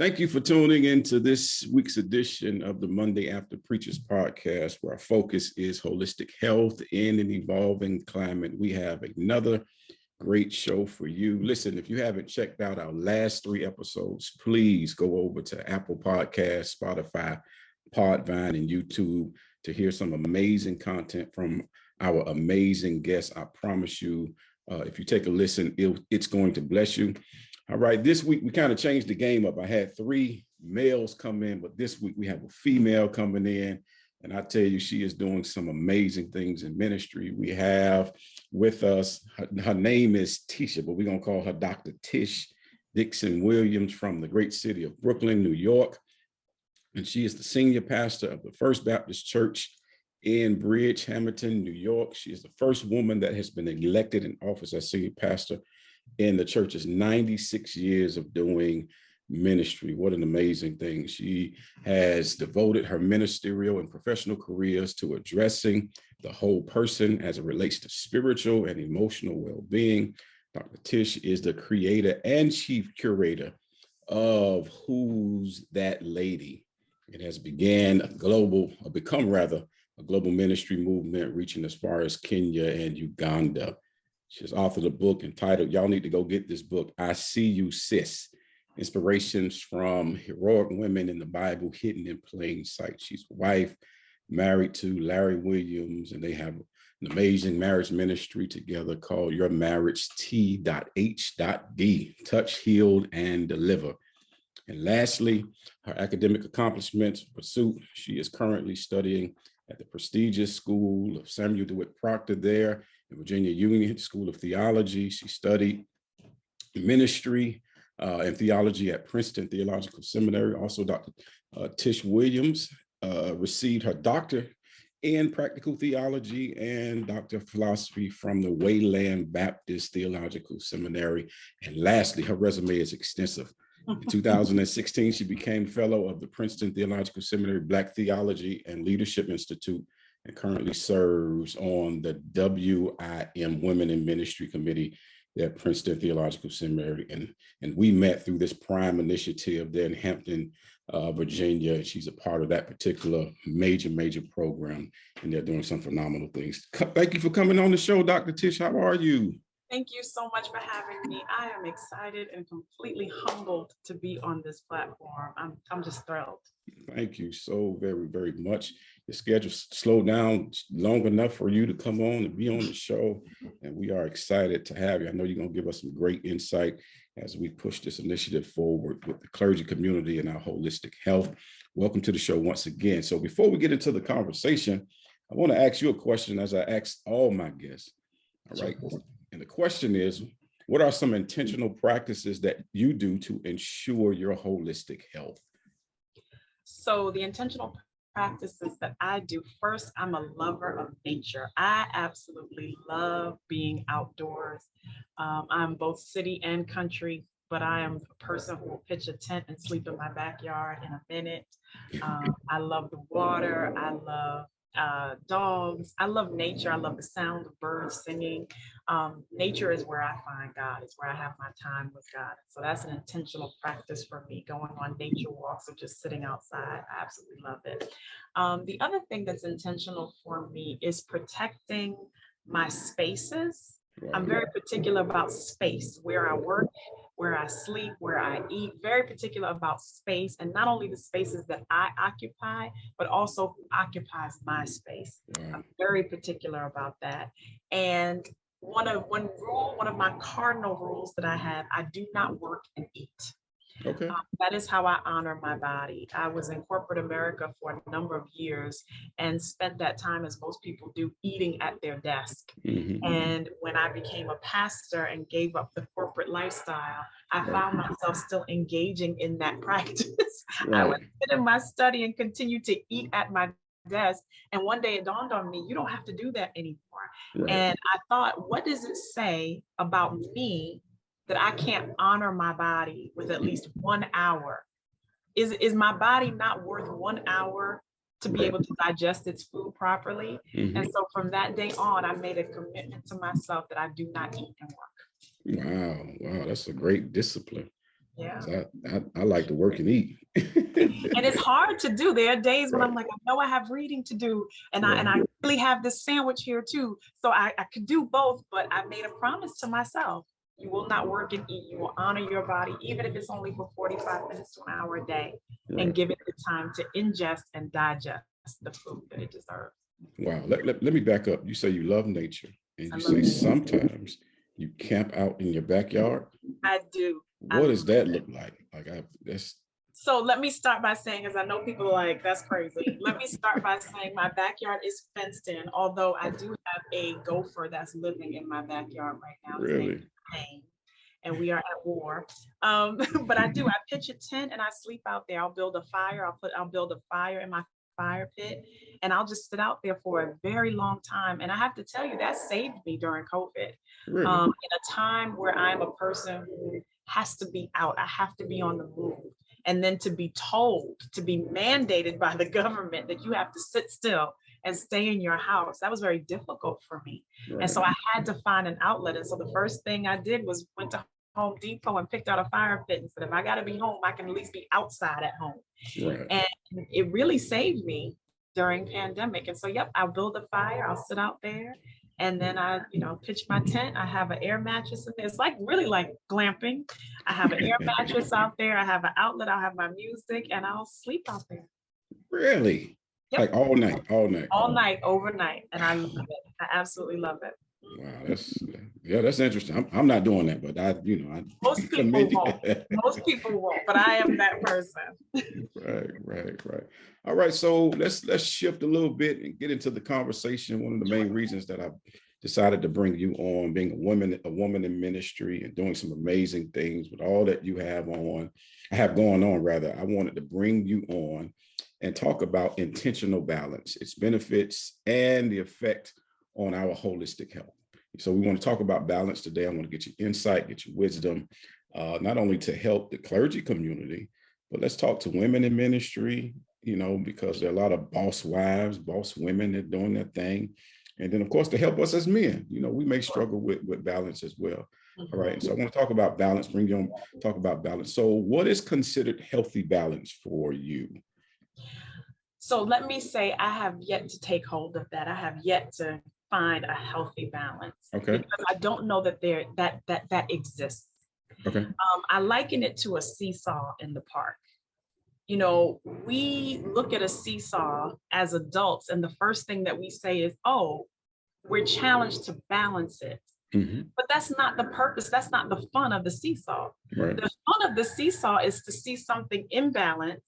Thank you for tuning into this week's edition of the Monday After Preachers podcast, where our focus is holistic health in an evolving climate. We have another great show for you. Listen, if you haven't checked out our last 3 episodes, please go over to Apple Podcasts, Spotify, Podvine, and YouTube to hear some amazing content from our amazing guests. I promise you, if you take a listen, it's going to bless you. All right, this week we kind of changed the game up. I had 3 males come in, but this week we have a female coming in, and I tell you, she is doing some amazing things in ministry. We have with us, her name is Tisha, but we're going to call her Dr. Tish Dixon-Williams from the great city of Brooklyn, New York. And she is the senior pastor of the First Baptist Church in Bridgehampton, New York. She is the first woman that has been elected in office as senior pastor in the church's 96 years of doing ministry. What an amazing thing. She has devoted her ministerial and professional careers to addressing the whole person as it relates to spiritual and emotional well-being. Dr. Tish is the creator and chief curator of Who's That Lady? It has become a global ministry movement reaching as far as Kenya and Uganda. She's authored a book entitled, y'all need to go get this book, I See You, Sis, Inspirations from Heroic Women in the Bible Hidden in Plain Sight. She's a wife, married to Larry Williams, and they have an amazing marriage ministry together called Your Marriage T.H.D, Touch, Healed, and Deliver. And lastly, her academic accomplishments pursuit. She is currently studying at the prestigious School of Samuel DeWitt Proctor there in Virginia Union School of Theology. She studied ministry and theology at Princeton Theological Seminary. Also, Dr. Tish Williams received her doctorate in practical theology and doctor of philosophy from the Wayland Baptist Theological Seminary. And lastly, her resume is extensive. In 2016, she became fellow of the Princeton Theological Seminary Black Theology and Leadership Institute, and currently serves on the WIM Women in Ministry Committee at Princeton Theological Seminary. And we met through this Prime initiative there in Hampton, Virginia. She's a part of that particular major program, and they're doing some phenomenal things. Thank you for coming on the show, Dr. Tish. How are you? Thank you so much for having me. I am excited and completely humbled to be on this platform. I'm just thrilled. Thank you so very much. The schedule slowed down long enough for you to come on and be on the show, and we are excited to have you. I know you're going to give us some great insight as we push this initiative forward with the clergy community and our holistic health. Welcome to the show once again. So before we get into the conversation, I want to ask you a question as I ask all my guests. All right. And the question is, what are some intentional practices that you do to ensure your holistic health? So the intentional practices that I do, first, I'm a lover of nature. I absolutely love being outdoors. I'm both city and country, but I am a person who will pitch a tent and sleep in my backyard in a minute. I love the water. I love dogs. I love nature. I love the sound of birds singing. Nature is where I find God. It's where I have my time with God. So that's an intentional practice for me, going on nature walks or just sitting outside. I absolutely love it. The other thing that's intentional for me is protecting my spaces. I'm very particular about space, where I work, where I sleep, where I eat, very particular about space, and not only the spaces that I occupy, but also who occupies my space. I'm very particular about that. And one of my cardinal rules that I have, I do not work and eat. Okay. That is how I honor my body. I was in corporate America for a number of years and spent that time, as most people do, eating at their desk. Mm-hmm. And when I became a pastor and gave up the corporate lifestyle, I found myself still engaging in that practice. Right. I would sit in my study and continue to eat at my desk. And one day it dawned on me, you don't have to do that anymore. Right. And I thought, what does it say about me that I can't honor my body with at least 1 hour? Is my body not worth 1 hour to be able to digest its food properly? Mm-hmm. And so from that day on, I made a commitment to myself that I do not eat and work. Wow, that's a great discipline. Yeah. I like to work and eat. And it's hard to do. There are days when I'm like, I know I have reading to do, and I really have this sandwich here too. So I could do both, but I made a promise to myself. You will not work and eat. You will honor your body, even if it's only for 45 minutes to an hour a day, and give it the time to ingest and digest the food that it deserves. Wow. Let me back up. You say you love nature, and you say sometimes you camp out in your backyard. I do. What does that look like? So let me start by saying, because I know people are like, that's crazy. Let me start by saying my backyard is fenced in, although I do have a gopher that's living in my backyard right now. Really? And we are at war. But I pitch a tent and I sleep out there. I'll build a fire. I'll build a fire in my fire pit, and I'll just sit out there for a very long time. And I have to tell you, that saved me during COVID. Really? In a time where I'm a person who has to be out, I have to be on the move. And then to be told, to be mandated by the government that you have to sit still and stay in your house, that was very difficult for me. Right. And so I had to find an outlet. And so the first thing I did was went to Home Depot and picked out a fire pit and said, if I got to be home, I can at least be outside at home. Right. And it really saved me during pandemic. And so, I'll build a fire, I'll sit out there. And then I, pitch my tent. I have an air mattress in there. It's really like glamping. I have an air mattress out there. I have an outlet. I'll have my music and I'll sleep out there. Really? Yep. Like all night. All night, overnight. And I love it. I absolutely love it. Wow, that's interesting. I'm not doing that, but most people won't. Most people won't, but I am that person. Right. All right, so let's shift a little bit and get into the conversation. One of the main reasons that I've decided to bring you on, being a woman in ministry and doing some amazing things with all that you have going on, I wanted to bring you on and talk about intentional balance, its benefits, and the effect on our holistic health. So we want to talk about balance today. I want to get your insight, get your wisdom, not only to help the clergy community, but let's talk to women in ministry, because there are a lot of boss wives, boss women that are doing their thing. And then, of course, to help us as men, we may struggle with balance as well. All right. So I want to talk about balance, bring you on, talk about balance. So what is considered healthy balance for you? So let me say, I have yet to take hold of that. I have yet to find a healthy balance. Okay. Because I don't know that that exists. Okay. I liken it to a seesaw in the park. We look at a seesaw as adults, and the first thing that we say is, oh, we're challenged to balance it. Mm-hmm. But that's not the purpose. That's not the fun of the seesaw. Right. The fun of the seesaw is to see something imbalanced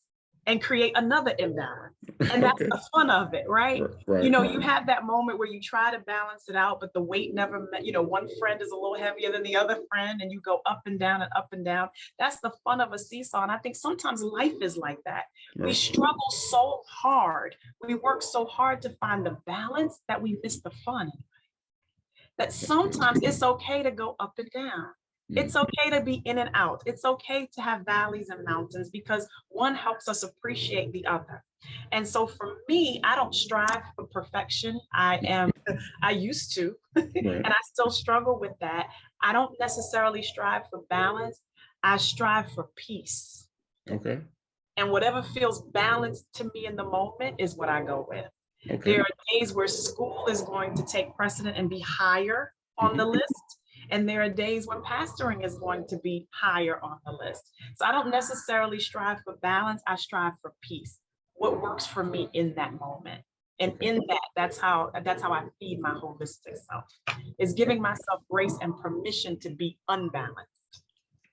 and create another imbalance. And that's the fun of it, right? Right. You have that moment where you try to balance it out, but the weight never met, one friend is a little heavier than the other friend, and you go up and down and up and down. That's the fun of a seesaw. And I think sometimes life is like that. Right. We struggle so hard. We work so hard to find the balance that we miss the fun. That sometimes it's okay to go up and down. It's okay to be in and out. It's okay to have valleys and mountains, because one helps us appreciate the other. And so for me, I don't strive for perfection. I used to, and I still struggle with that. I don't necessarily strive for balance. I strive for peace. Okay. And whatever feels balanced to me in the moment is what I go with. Okay. There are days where school is going to take precedent and be higher on the list. And there are days when pastoring is going to be higher on the list. So I don't necessarily strive for balance. I strive for peace. What works for me in that moment. And in that's how I feed my holistic self, is giving myself grace and permission to be unbalanced.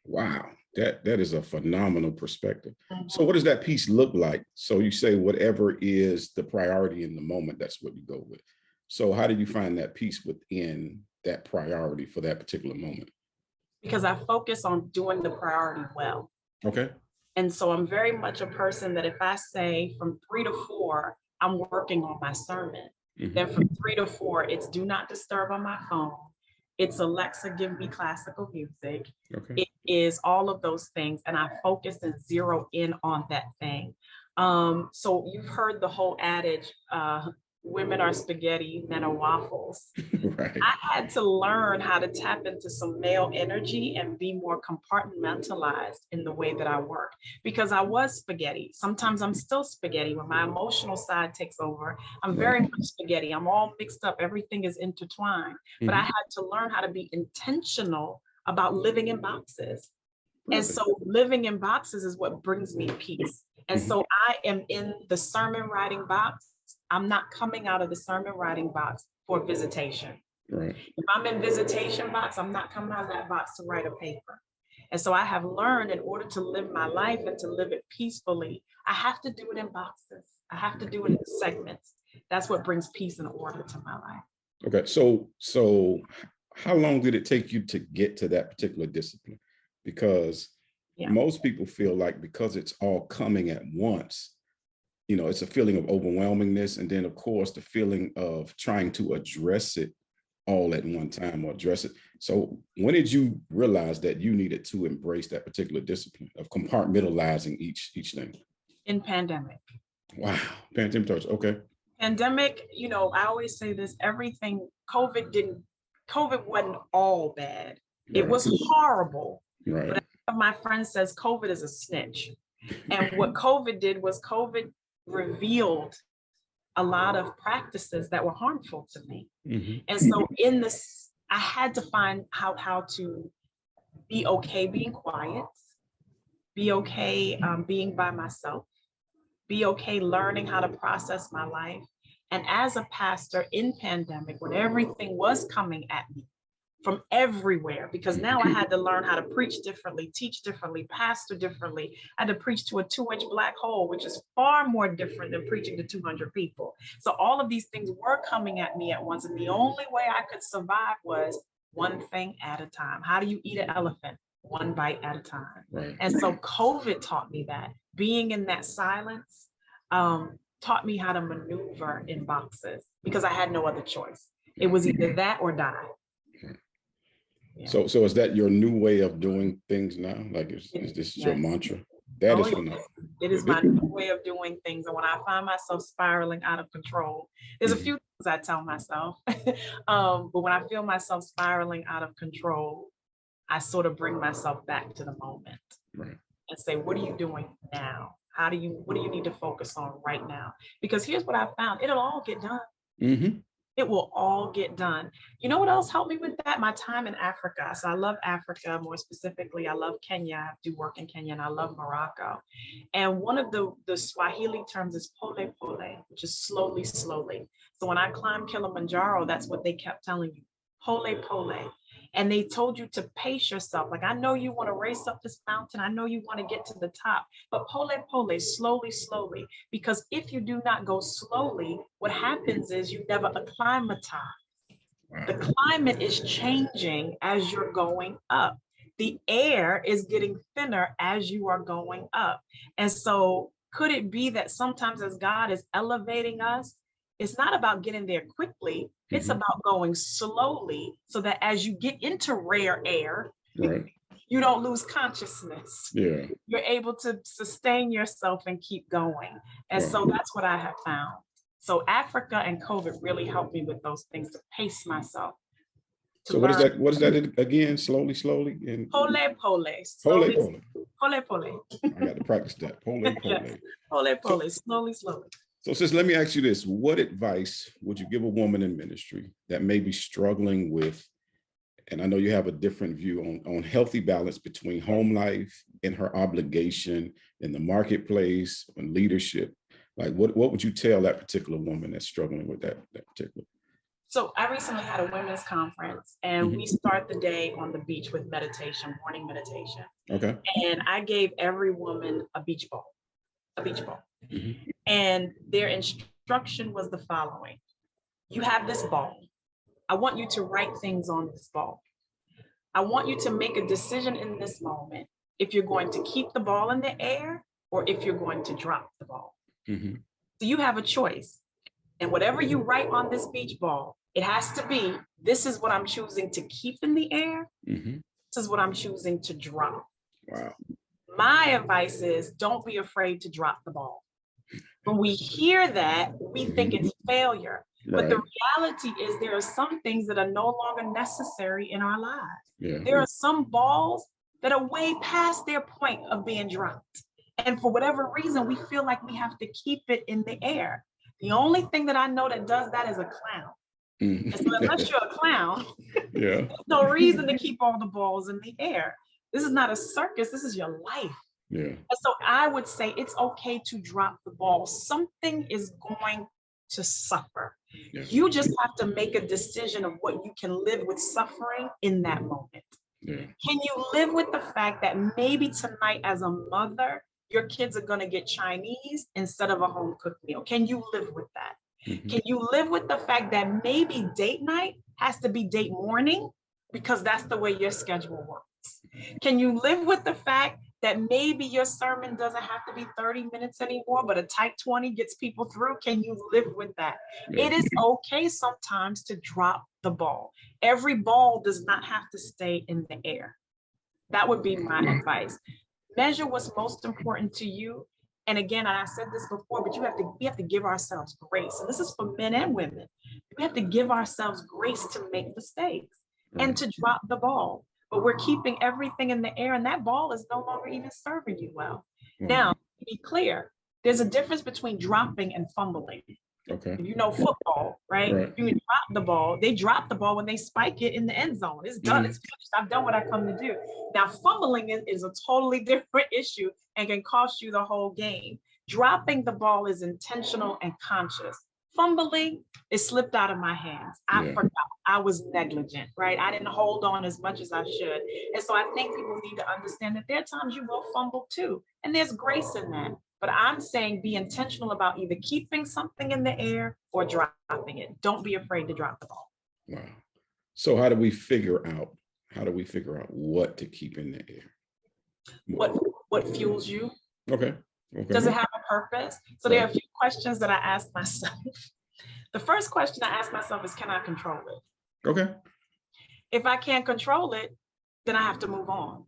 Wow, that is a phenomenal perspective. Mm-hmm. So what does that peace look like? So you say whatever is the priority in the moment, that's what you go with. So how do you find that peace within that priority for that particular moment? Because I focus on doing the priority well. Okay. And so I'm very much a person that if I say from 3 to 4, I'm working on my sermon. Mm-hmm. Then from 3 to 4, it's do not disturb on my phone. It's Alexa, give me classical music. Okay. It is all of those things. And I focus and zero in on that thing. So you've heard the whole adage, women are spaghetti, men are waffles. Right. I had to learn how to tap into some male energy and be more compartmentalized in the way that I work, because I was spaghetti. Sometimes I'm still spaghetti. When my emotional side takes over, I'm very much spaghetti. I'm all mixed up. Everything is intertwined. But I had to learn how to be intentional about living in boxes. And so living in boxes is what brings me peace. And so I am in the sermon writing box. I'm not coming out of the sermon writing box for visitation. Right. If I'm in visitation box, I'm not coming out of that box to write a paper. And so I have learned, in order to live my life and to live it peacefully, I have to do it in boxes. I have to do it in segments. That's what brings peace and order to my life. Okay. So how long did it take you to get to that particular discipline? Because most people feel like, because it's all coming at once, you know, it's a feeling of overwhelmingness. And then, of course, the feeling of trying to address it all at one time, or address it. So when did you realize that you needed to embrace that particular discipline of compartmentalizing each thing? In pandemic. Wow. Pandemic. Okay. Pandemic, you know, I always say this, COVID wasn't all bad. It was horrible. Right. But my friend says COVID is a snitch. And what COVID did was COVID revealed a lot of practices that were harmful to me. And so in this, I had to find how to be okay being quiet, be okay being by myself, be okay learning how to process my life. And as a pastor in pandemic, when everything was coming at me from everywhere, because now I had to learn how to preach differently, teach differently, pastor differently. I had to preach to a 2-inch black hole, which is far more different than preaching to 200 people. So all of these things were coming at me at once. And the only way I could survive was one thing at a time. How do you eat an elephant? One bite at a time. Right. And so COVID taught me that. Being in that silence taught me how to maneuver in boxes, because I had no other choice. It was either that or die. Yeah. So is that your new way of doing things now? Like, is this your mantra? That is phenomenal. It is my new way of doing things. And when I find myself spiraling out of control, there's a few things I tell myself. But when I feel myself spiraling out of control, I sort of bring myself back to the moment and say, what are you doing now? What do you need to focus on right now? Because here's what I found. It'll all get done. It will all get done. You know what else helped me with that? My time in Africa. So I love Africa. More specifically, I love Kenya. I do work in Kenya, and I love Morocco. And one of the Swahili terms is pole pole, which is slowly, slowly. So when I climbed Kilimanjaro, that's what they kept telling me, pole pole. And they told you to pace yourself. Like, I know you want to race up this mountain. I know you want to get to the top, but pole pole, slowly, slowly. Because if you do not go slowly, what happens is you never acclimatize. The climate is changing as you're going up. The air is getting thinner as you are going up. And so could it be that sometimes as God is elevating us, it's not about getting there quickly. It's about going slowly, so that as you get into rare air, you don't lose consciousness. You're able to sustain yourself and keep going. And so that's what I have found. So Africa and COVID really helped me with those things, to pace myself. So what is that? What is that again? Slowly, slowly. And pole pole. Pole pole. Pole pole. I got to practice that. Pole pole. Yes. Pole pole. Slowly, slowly. So sis, let me ask you this. What advice would you give a woman in ministry that may be struggling with, and I know you have a different view on healthy balance between home life and her obligation in the marketplace and leadership? Like, what would you tell that particular woman that's struggling with that particular? So I recently had a women's conference, and we start the day on the beach with meditation, morning meditation. Okay. And I gave every woman a beach ball. And their instruction was the following. You have this ball. I want you to write things on this ball. I want you to make a decision in this moment if you're going to keep the ball in the air or if you're going to drop the ball. So you have a choice. And whatever you write on this beach ball, it has to be, this is what I'm choosing to keep in the air. This is what I'm choosing to drop. Wow. My advice is, don't be afraid to drop the ball. When we hear that, we think it's failure. But the Right. reality is there are some things that are no longer necessary in our lives. Yeah. There are some balls that are way past their point of being dropped. And for whatever reason, we feel like we have to keep it in the air. The only thing that I know that does that is a clown. And so unless you're a clown, Yeah. there's no reason to keep all the balls in the air. This is not a circus, this is your life. Yeah. And so I would say it's okay to drop the ball. Something is going to suffer. Yeah. You just have to make a decision of what you can live with suffering in that moment. Yeah. Can you live with the fact that maybe tonight as a mother, your kids are going to get Chinese instead of a home cooked meal? Can you live with that? Mhm. Can you live with the fact that maybe date night has to be date morning because that's the way your schedule works? Can you live with the fact that maybe your sermon doesn't have to be 30 minutes anymore, but a tight 20 gets people through? Can you live with that? Yeah. It is okay sometimes to drop the ball. Every ball does not have to stay in the air. That would be my advice. Measure what's most important to you. And again, I said this before, but we have to give ourselves grace. And this is for men and women. We have to give ourselves grace to make mistakes and to drop the ball. But we're keeping everything in the air, and that ball is no longer even serving you well. Now, to be clear, there's a difference between dropping and fumbling. Okay. You know football, right? You can drop the ball. They drop the ball when they spike it in the end zone. It's done. It's finished. I've done what I come to do. Now, fumbling is a totally different issue and can cost you the whole game. Dropping the ball is intentional and conscious. Fumbling, it slipped out of my hands. I forgot. I was negligent, right? I didn't hold on as much as I should. And so I think people need to understand that there are times you will fumble too. And there's grace in that. But I'm saying be intentional about either keeping something in the air or dropping it. Don't be afraid to drop the ball. Wow. So how do we figure out what to keep in the air? What fuels you? Okay. Does it have a purpose? So there are a few questions that I ask myself. The first question I ask myself is, can I control it? Okay. If I can't control it, then I have to move on.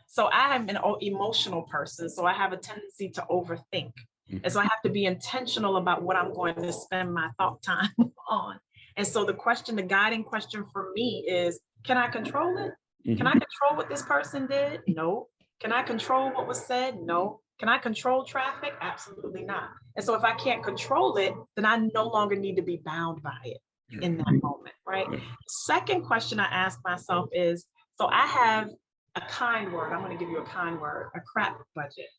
So I am an emotional person, so I have a tendency to overthink. And so I have to be intentional about what I'm going to spend my thought time on. And so the guiding question for me is, can I control it? Can I control what this person did? No. Can I control what was said? No. Can I control traffic? Absolutely not. And so if I can't control it, then I no longer need to be bound by it in that moment, right? Second question I ask myself is, so I have a kind word. I'm going to give you a kind word, a crap budget.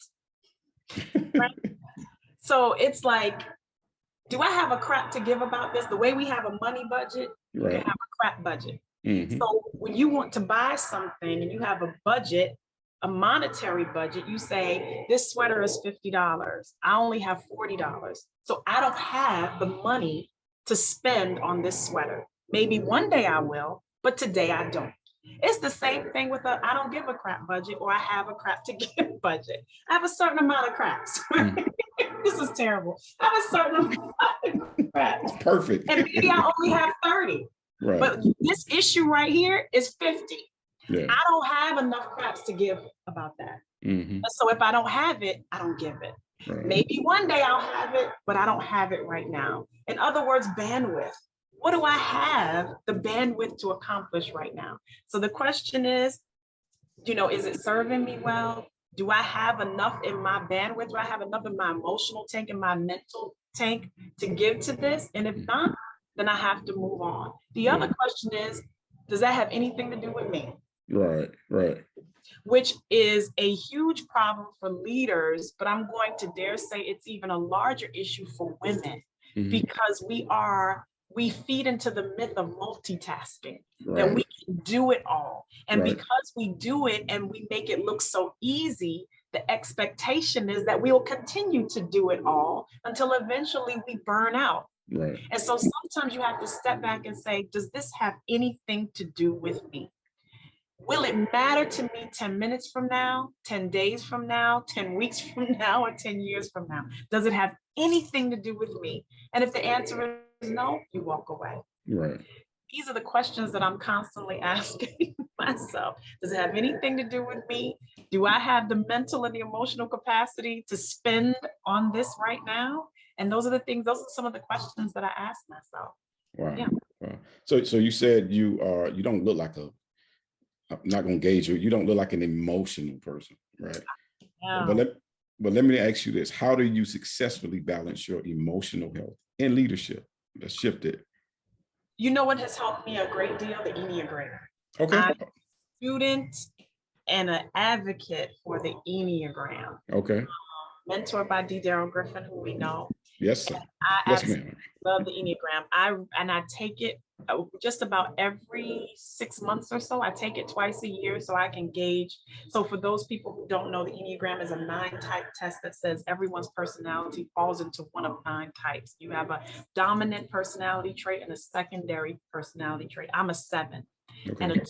Right? So it's like, do I have a crap to give about this? The way we have a money budget, you can have a crap budget. So when you want to buy something and you have a budget, a monetary budget, you say, this sweater is $50. I only have $40. So I don't have the money to spend on this sweater. Maybe one day I will, but today I don't. It's the same thing with I don't give a crap budget, or I have a crap to give budget. I have a certain amount of craps. This is terrible. I have a certain amount of craps. It's perfect. And maybe I only have 30. Right. But this issue right here is 50. Yeah. I don't have enough craps to give about that. So if I don't have it, I don't give it. Right. Maybe one day I'll have it, but I don't have it right now. In other words, bandwidth. What do I have the bandwidth to accomplish right now? So the question is, is it serving me well? Do I have enough in my bandwidth? Do I have enough in my emotional tank and my mental tank to give to this? And if not, then I have to move on. The other question is, does that have anything to do with me? Right. Which is a huge problem for leaders, but I'm going to dare say it's even a larger issue for women because we feed into the myth of multitasking, that we can do it all. And because we do it and we make it look so easy, the expectation is that we will continue to do it all until eventually we burn out. Right. And so sometimes you have to step back and say, does this have anything to do with me? Will it matter to me 10 minutes from now, 10 days from now, 10 weeks from now, or 10 years from now? Does it have anything to do with me? And if the answer is no, you walk away. Right. These are the questions that I'm constantly asking myself. Does it have anything to do with me? Do I have the mental and the emotional capacity to spend on this right now? And those are some of the questions that I ask myself. Wow. Yeah. Wow. So you said you don't look like I'm not going to gauge you. You don't look like an emotional person, right? Yeah. But let me ask you this. How do you successfully balance your emotional health and leadership? Let's shift it. You know what has helped me a great deal? The Enneagram. Okay. I'm a student and an advocate for the Enneagram. Okay. Mentored by D. Darrell Griffin, who we know. Yes, sir. I Yes, ma'am. love the Enneagram. I take it just about every 6 months or so. I take it twice a year so I can gauge. So for those people who don't know, the Enneagram is a 9-type test that says everyone's personality falls into one of 9 types. You have a dominant personality trait and a secondary personality trait. I'm a 7 and a 2.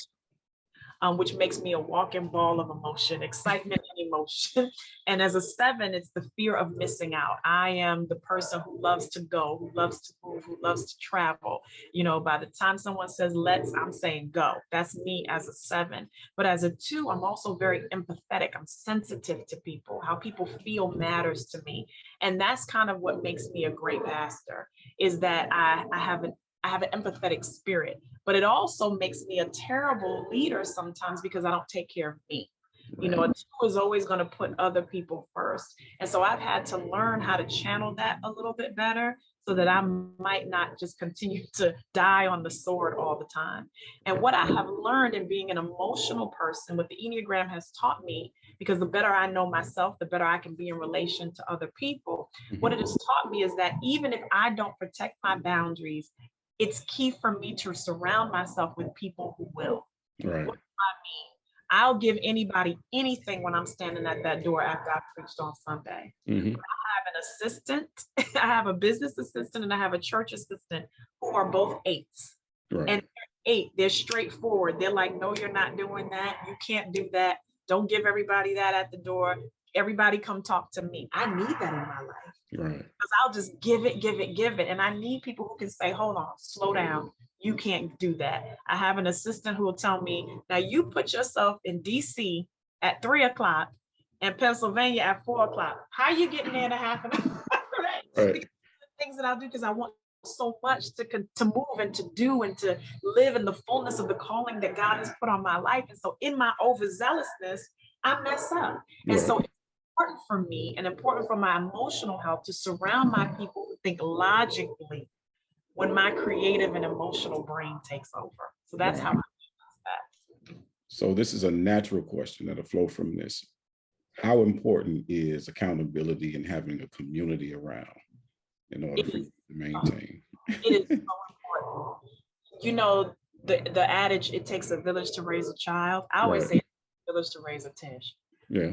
Which makes me a walking ball of emotion, excitement and emotion. And as a 7, it's the fear of missing out. I am the person who loves to go, who loves to move, who loves to travel. You know, by the time someone says, let's, I'm saying go. That's me as a 7. But as a 2, I'm also very empathetic. I'm sensitive to people. How people feel matters to me. And that's kind of what makes me a great pastor, is that I have an empathetic spirit, but it also makes me a terrible leader sometimes because I don't take care of me. You know, a 2 is always going to put other people first. And so I've had to learn how to channel that a little bit better so that I might not just continue to die on the sword all the time. And what I have learned in being an emotional person, what the Enneagram has taught me, because the better I know myself, the better I can be in relation to other people. What it has taught me is that even if I don't protect my boundaries, it's key for me to surround myself with people who will. Right. What do I mean? I'll give anybody anything when I'm standing at that door after I preached on Sunday. Mm-hmm. I have an assistant, I have a business assistant, and I have a church assistant who are both 8s. Right. And they're 8, they're straightforward. They're like, no, you're not doing that. You can't do that. Don't give everybody that at the door. Everybody come talk to me. I need that in my life. Right. Because I'll just give it. And I need people who can say, hold on, slow down. You can't do that. I have an assistant who will tell me, now you put yourself in DC at 3:00 and Pennsylvania at 4:00. How are you getting there to happen? Right. Because the things that I'll do, because I want so much to move and to do and to live in the fullness of the calling that God has put on my life. And so in my overzealousness, I mess up. And so it's important for me and important for my emotional health to surround my people who think logically when my creative and emotional brain takes over. So that's how I do that. So this is a natural question that'll flow from this. How important is accountability and having a community around in order for you to maintain? It is so important. You know, the adage, it takes a village to raise a child. I always say a village to raise a Tish. Yeah.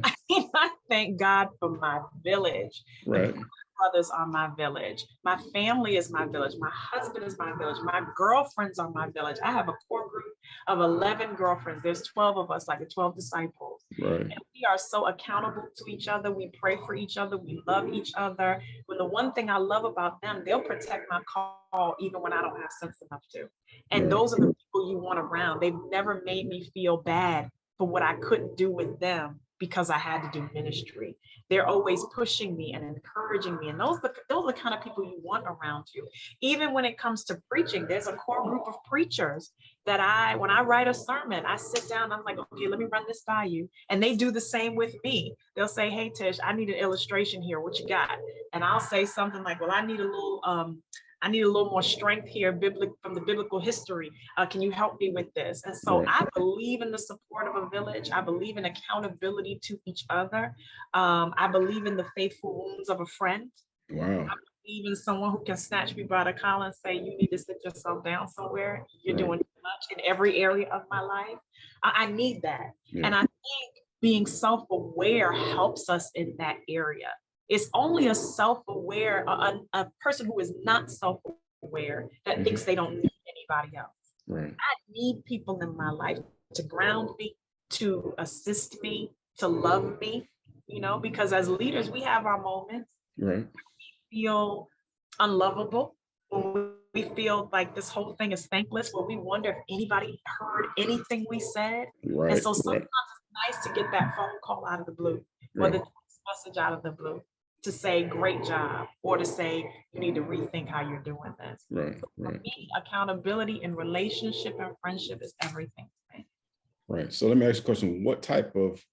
I thank God for my village. Right. My brothers are my village. My family is my village. My husband is my village. My girlfriends are my village. I have a core group of 11 girlfriends. There's 12 of us, like the 12 disciples. Right. And we are so accountable to each other. We pray for each other. We love each other. But the one thing I love about them, they'll protect my call even when I don't have sense enough to. And those are the people you want around. They've never made me feel bad for what I couldn't do with them because I had to do ministry. They're always pushing me and encouraging me. And those are the kind of people you want around you. Even when it comes to preaching, there's a core group of preachers that when I write a sermon, I sit down, I'm like, okay, let me run this by you. And they do the same with me. They'll say, hey, Tish, I need an illustration here. What you got? And I'll say something like, well, I need a little more strength here from the biblical history. Can you help me with this? And so I believe in the support of a village. I believe in accountability to each other. I believe in the faithful wounds of a friend. Wow. I believe in someone who can snatch me by the collar and say, you need to sit yourself down somewhere. You're doing too much in every area of my life. I need that. Yeah. And I think being self-aware helps us in that area. It's only a self-aware, a person who is not self-aware that thinks they don't need anybody else. Right. I need people in my life to ground me, to assist me, to love me, because as leaders, we have our moments. Right. We feel unlovable, when we feel like this whole thing is thankless, when we wonder if anybody heard anything we said. Right. And so sometimes it's nice to get that phone call out of the blue, or the message out of the blue. to say great job or to say you need to rethink how you're doing this. Right, So for right. me, accountability in relationship and friendship is everything to me. Right. So let me ask you a question. What type of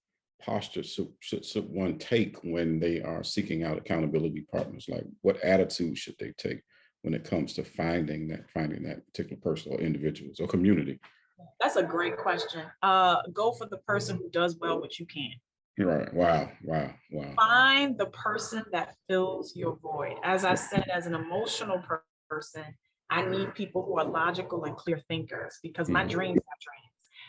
posture should one take when they are seeking out accountability partners? Like what attitude should they take when it comes to finding that particular person or individuals or community? That's a great question. Go for the person who does well what you can. Right. Wow. Wow. Wow. Find the person that fills your void. As I said, as an emotional person, I need people who are logical and clear thinkers because my dreams are dreams.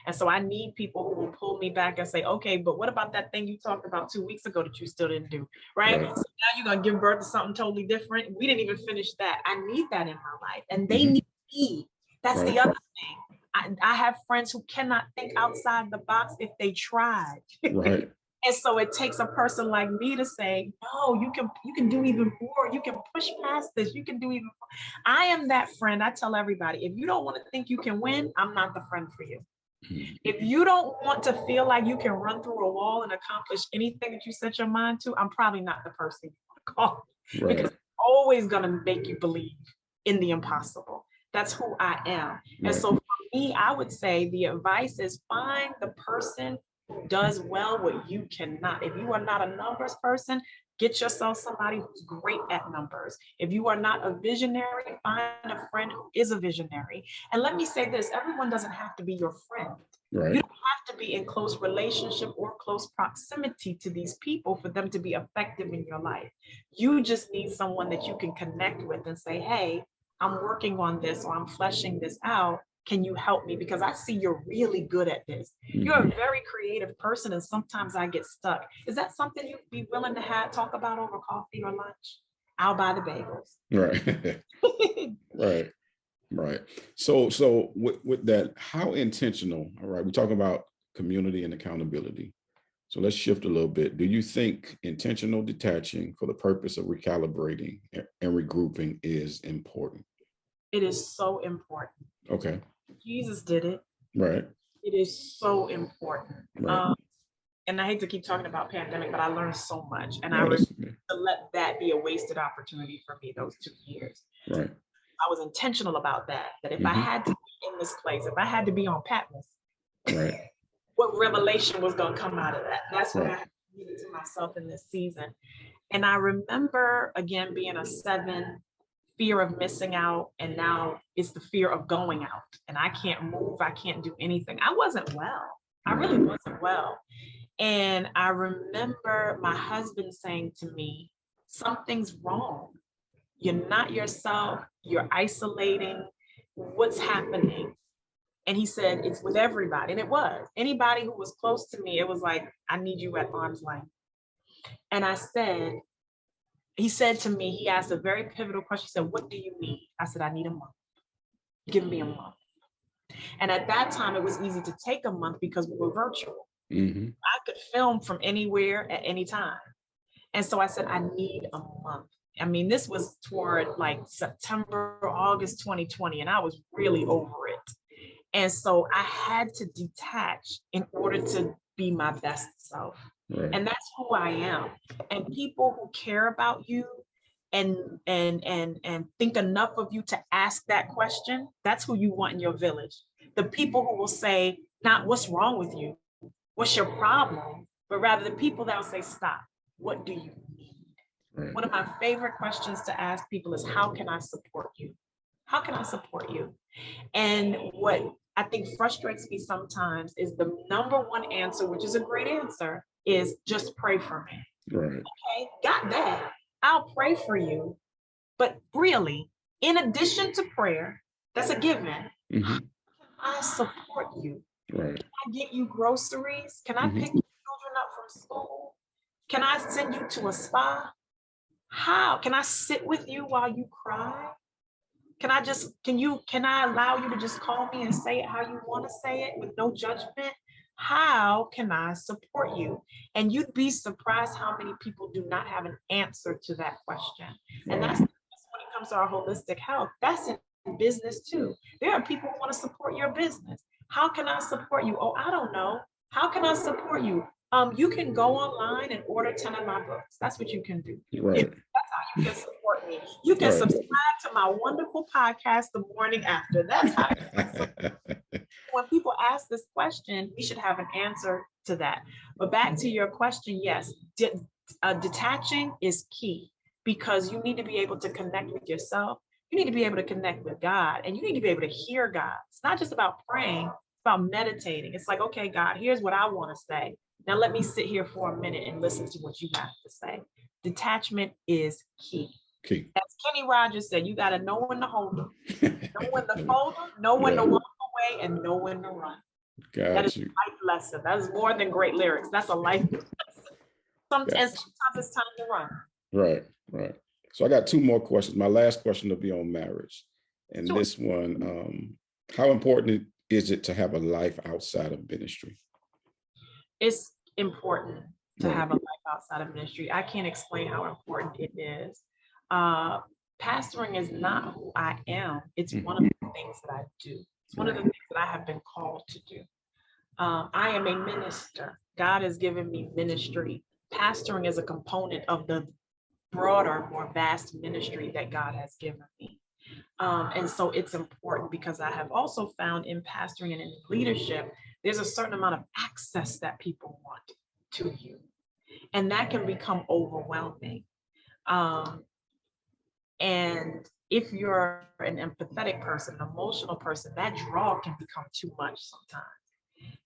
And so I need people who will pull me back and say, okay, but what about that thing you talked about 2 weeks ago that you still didn't do? Right. So now you're going to give birth to something totally different. We didn't even finish that. I need that in my life. And they need me. That's the other thing. I have friends who cannot think outside the box if they tried. Right. And so it takes a person like me to say, no, you can do even more. You can push past this. You can do even more. I am that friend. I tell everybody, if you don't want to think you can win, I'm not the friend for you. If you don't want to feel like you can run through a wall and accomplish anything that you set your mind to, I'm probably not the person you want to call. Right. Because it's always going to make you believe in the impossible. That's who I am. And so for me, I would say the advice is find the person who does well what you cannot. If you are not a numbers person, get yourself somebody who's great at numbers. If you are not a visionary, find a friend who is a visionary. And let me say this, everyone doesn't have to be your friend. Right. You don't have to be in close relationship or close proximity to these people for them to be effective in your life. You just need someone that you can connect with and say, hey, I'm working on this or I'm fleshing this out. Can you help me? Because I see you're really good at this. You're a very creative person, and sometimes I get stuck. Is that something you'd be willing to talk about over coffee or lunch? I'll buy the bagels. Right. Right. Right. So with that, how intentional? All right, we're talking about community and accountability. So let's shift a little bit. Do you think intentional detaching for the purpose of recalibrating and regrouping is important? It is so important. Okay. Jesus did it. Right. It is so important. Right. And I hate to keep talking about pandemic, but I learned so much. And I No, refuse to let that be a wasted opportunity for me those 2 years. right. I was intentional about that if I had to be in this place, if I had to be on Patmos, Right. what revelation was going to come out of that? That's what I needed to myself in this season. And I remember, again, being a 7, fear of missing out. And now it's the fear of going out. And I can't move. I can't do anything. I wasn't well. I really wasn't well. And I remember my husband saying to me, something's wrong. You're not yourself. You're isolating. What's happening? And he said, it's with everybody. And it was. Anybody who was close to me, it was like, I need you at arm's length. And he said to me, he asked a very pivotal question. He said, what do you need? I said, I need a month. Give me a month. And at that time, it was easy to take a month because we were virtual. I could film from anywhere at any time. And so I said, I need a month. I mean, this was toward like September, August 2020, and I was really over it. And so I had to detach in order to be my best self. Right. And that's who I am. And people who care about you and think enough of you to ask that question, that's who you want in your village. The people who will say, not what's wrong with you, what's your problem, but rather the people that will say, stop, what do you need? Right. One of my favorite questions to ask people is, how can I support you? How can I support you? And what I think frustrates me sometimes is the number one answer, which is a great answer, is just pray for me. Right. Okay, got that. I'll pray for you. But really, in addition to prayer, that's a given. How can I support you? Right. Can I get you groceries? Can I pick your children up from school? Can I send you to a spa? How? Can I sit with you while you cry? Can I allow you to just call me and say it how you want to say it with no judgment? How can I support you? And you'd be surprised how many people do not have an answer to that question. And that's when it comes to our holistic health. That's in business too. There are people who want to support your business. How can I support you? Oh, I don't know. How can I support you? You can go online and order 10 of my books. That's what you can do. Right. That's how you can support me. You can subscribe to my wonderful podcast, The Morning After. That's how you can support me. When people ask this question, we should have an answer to that. But back to your question, yes, detaching is key, because you need to be able to connect with yourself. You need to be able to connect with God, and you need to be able to hear God. It's not just about praying, it's about meditating. It's like, okay, God, here's what I want to say. Now let me sit here for a minute and listen to what you have to say. Detachment is key. As Kenny Rogers said, you got to know when to hold them, know when to fold them, know when to walk away, and know when to run. That is a life lesson. That is more than great lyrics. That's a life lesson. And sometimes it's time to run. Right. So I got two more questions. My last question will be on marriage. And this one, how important is it to have a life outside of ministry? It's important to have a life outside of ministry. I can't explain how important it is. Pastoring is not who I am. It's one of the things that I do. It's one of the things that I have been called to do. I am a minister. God has given me ministry. Pastoring is a component of the broader, more vast ministry that God has given me. And so it's important, because I have also found in pastoring and in leadership, there's a certain amount of access that people want to you. And that can become overwhelming. And if you're an empathetic person, an emotional person, that draw can become too much sometimes.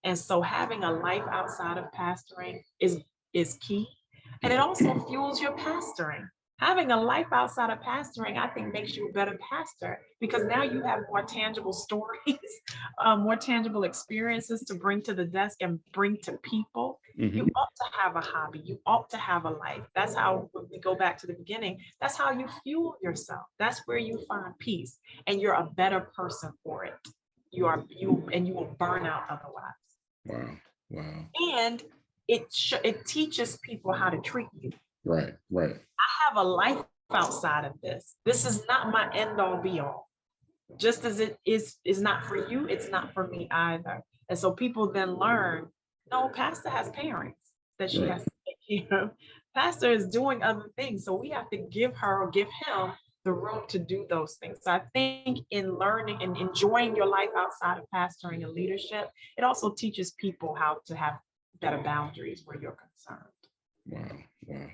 And so having a life outside of pastoring is key. And it also fuels your pastoring. Having a life outside of pastoring, I think, makes you a better pastor, because now you have more tangible stories, more tangible experiences to bring to the desk and bring to people. You ought to have a hobby. You ought to have a life. That's how, when we go back to the beginning, that's how you fuel yourself. That's where you find peace, and you're a better person for it. You will burn out otherwise. Wow. And it teaches people how to treat you. Right. I have a life outside of this. This is not my end all be all. Just as it is not for you, it's not for me either. And so people then learn, no, Pastor has parents that she has to take care of. Pastor is doing other things. So we have to give her or give him the room to do those things. So I think in learning and enjoying your life outside of pastoring and leadership, it also teaches people how to have better boundaries where you're concerned. Wow.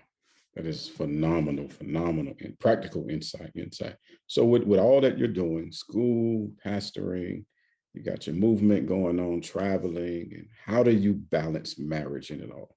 That is phenomenal and practical insight. So with all that you're doing, school, pastoring, you got your movement going on, traveling, and how do you balance marriage in it all?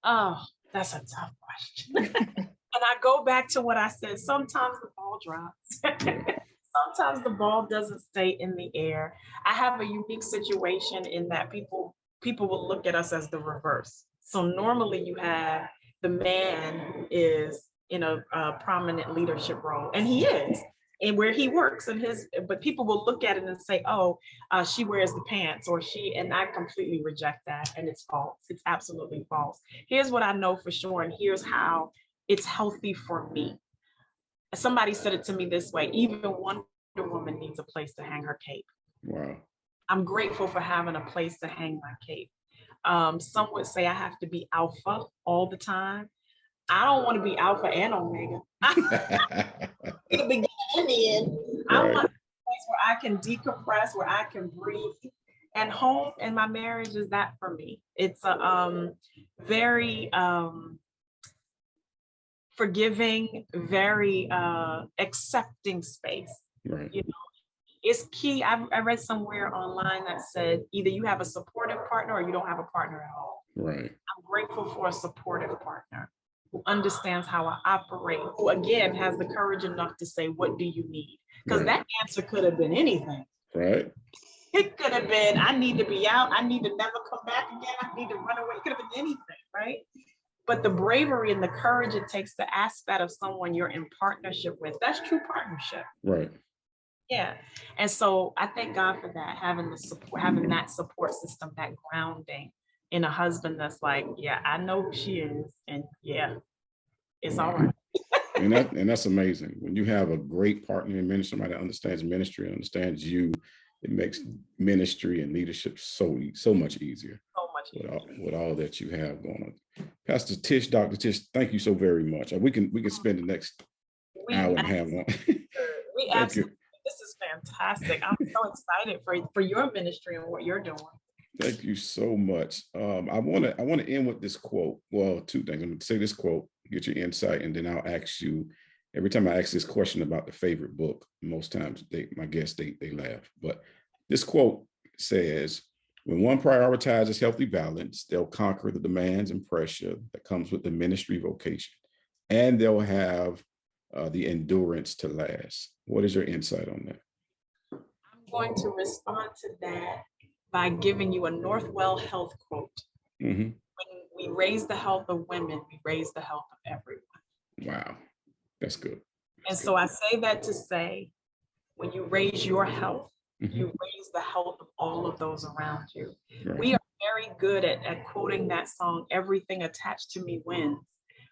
Oh, that's a tough question. And I go back to what I said. Sometimes the ball drops. Sometimes the ball doesn't stay in the air. I have a unique situation in that people will look at us as the reverse. So normally you have the man who is in a prominent leadership role, and he is, and where he works, but people will look at it and say, oh, she wears the pants, and I completely reject that, and it's false. It's absolutely false. Here's what I know for sure, and here's how it's healthy for me. Somebody said it to me this way: even Wonder Woman needs a place to hang her cape. Wow. I'm grateful for having a place to hang my cape. Some would say I have to be alpha all the time. I don't want to be alpha and omega. The beginning and the end. I want a place where I can decompress, where I can breathe. And home and my marriage is that for me. It's a very forgiving, very accepting space. Right. You know, it's key. I read somewhere online that said either you have a supportive partner or you don't have a partner at all. Right. I'm grateful for a supportive partner who understands how I operate, who again has the courage enough to say, what do you need? Because that answer could have been anything. Right. It could have been, I need to be out. I need to never come back again. I need to run away. It could have been anything, right? But the bravery and the courage it takes to ask that of someone you're in partnership with, that's true partnership. Right. Yeah. And so I thank God for that, having that support system, that grounding in a husband that's like, yeah, I know who she is. And yeah, it's all right. and that's amazing. When you have a great partner in ministry, somebody that understands ministry, understands you, it makes ministry and leadership so much easier. So with all that you have going on. Pastor Tish, Dr. Tish, thank you so very much. We can spend the next hour and a half on. We absolutely. This is fantastic. I'm so excited for your ministry and what you're doing. Thank you so much. I want to end with this quote. Well, two things. I'm going to say this quote, get your insight, and then I'll ask you. Every time I ask this question about the favorite book, most times my guests they laugh. But this quote says, "When one prioritizes healthy balance, they'll conquer the demands and pressure that comes with the ministry vocation, and they'll have the endurance to last." What is your insight on that? I'm going to respond to that by giving you a Northwell Health quote. Mm-hmm. When we raise the health of women, we raise the health of everyone. Wow, that's good. So I say that to say, when you raise your health, mm-hmm. you raise the health of all of those around you. Right. We are very good at quoting that song, "Everything attached to me wins."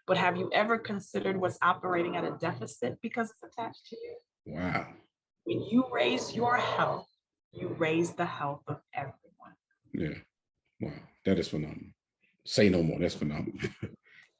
But have you ever considered what's operating at a deficit because it's attached to you? Wow. When you raise your health, you raise the health of everyone. Yeah. Wow. That is phenomenal. Say no more. That's phenomenal.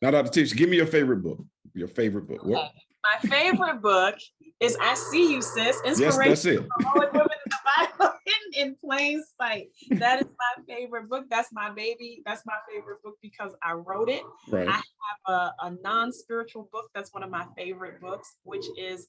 Now, Dr. Tish, give me your favorite book. Your favorite book. Okay. My favorite book is "I See You, Sis." Inspiration yes, that's it. for all women in the Bible in plain sight. That is my favorite book. That's my baby. That's my favorite book because I wrote it. Right. I have a non-spiritual book that's one of my favorite books, which is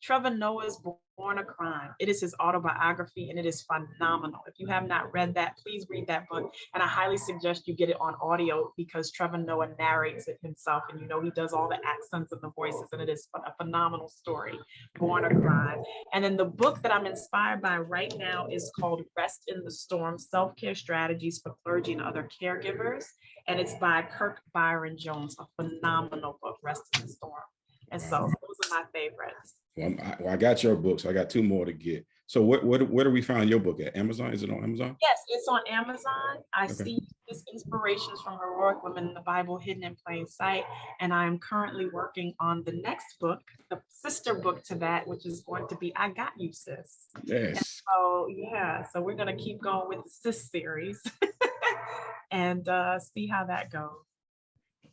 Trevor Noah's Born a Crime. It is his autobiography and it is phenomenal. If you have not read that, please read that book. And I highly suggest you get it on audio because Trevor Noah narrates it himself. And he does all the accents and the voices, and it is a phenomenal story, Born a Crime. And then the book that I'm inspired by right now is called Rest in the Storm, Self-Care Strategies for Clergy and Other Caregivers. And it's by Kirk Byron Jones, a phenomenal book, Rest in the Storm. And so those are my favorites. Well, I got your books. I got two more to get. So where do we find your book at? Amazon? Is it on Amazon? Yes, it's on Amazon. I see this Inspirations from Heroic Women in the Bible Hidden in Plain Sight. And I am currently working on the next book, the sister book to that, which is going to be I Got You, Sis. Yes. And so we're going to keep going with the Sis series and see how that goes.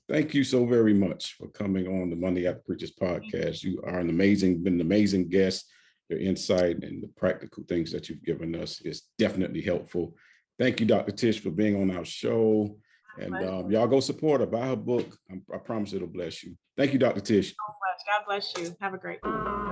Thank you so very much for coming on the Monday After Preachers podcast. You are been an amazing guest. Your insight and the practical things that you've given us is definitely helpful. Thank you, Dr. Tish, for being on our show. And y'all go support her, buy her book. I promise it'll bless you. Thank you, Dr. Tish. So much. God bless you. Have a great one.